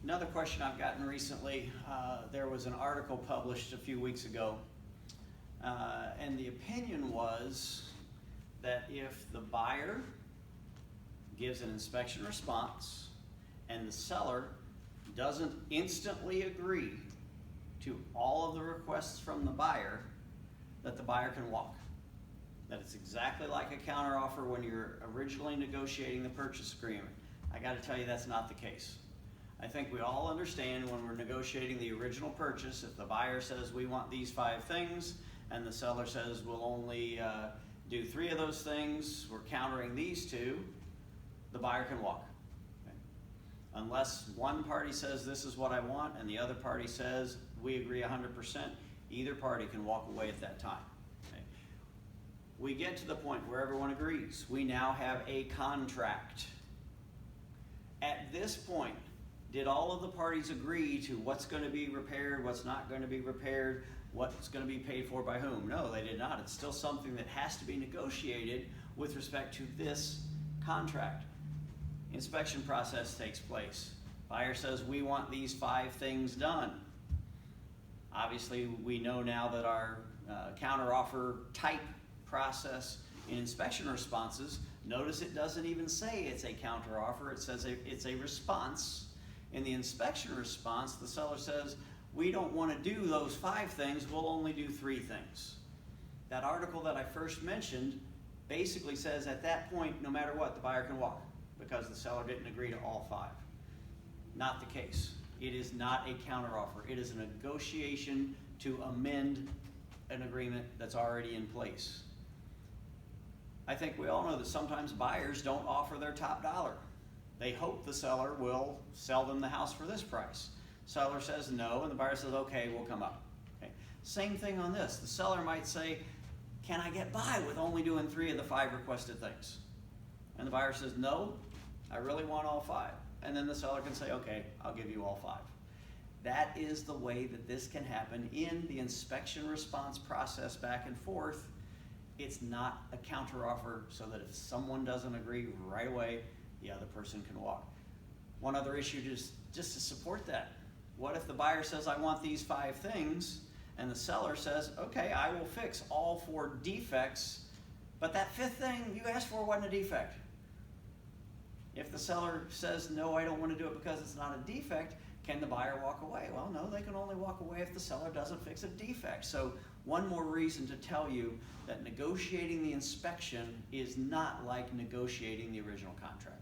Another question I've gotten recently, there was an article published a few weeks ago, and the opinion was that if the buyer gives an inspection response and the seller doesn't instantly agree to all of the requests from the buyer, that the buyer can walk. That it's exactly like a counteroffer when you're originally negotiating the purchase agreement. I got to tell you, that's not the case. I think we all understand when we're negotiating the original purchase, if the buyer says we want these 5 things and the seller says we'll only do 3 of those things, we're countering these 2, the buyer can walk. Okay? Unless one party says this is what I want and the other party says we agree 100%, either party can walk away at that time. Okay? We get to the point where everyone agrees. We now have a contract. At this point, did all of the parties agree to what's going to be repaired, what's not going to be repaired, what's going to be paid for by whom? No, they did not. It's still something that has to be negotiated with respect to this contract. Inspection process takes place. Buyer says we want these 5 things done. Obviously, we know now that our counteroffer type process in inspection responses, notice it doesn't even say it's a counteroffer, it says it's a response. In the inspection response, the seller says, we don't want to do those 5 things, we'll only do 3 things. That article that I first mentioned basically says at that point, no matter what, the buyer can walk because the seller didn't agree to all 5. Not the case. It is not a counteroffer. It is a negotiation to amend an agreement that's already in place. I think we all know that sometimes buyers don't offer their top dollar. They hope the seller will sell them the house for this price. Seller says no, and the buyer says, okay, we'll come up. Okay. Same thing on this. The seller might say, can I get by with only doing 3 of the 5 requested things? And the buyer says, no, I really want all 5. And then the seller can say, okay, I'll give you all 5. That is the way that this can happen in the inspection response process back and forth. It's not a counteroffer so that if someone doesn't agree right away, the other person can walk. One other issue just to support that. What if the buyer says, I want these 5 things, and the seller says, okay, I will fix all 4 defects, but that 5th thing you asked for wasn't a defect. If the seller says, no, I don't want to do it because it's not a defect, can the buyer walk away? Well, no, they can only walk away if the seller doesn't fix a defect. So one more reason to tell you that negotiating the inspection is not like negotiating the original contract.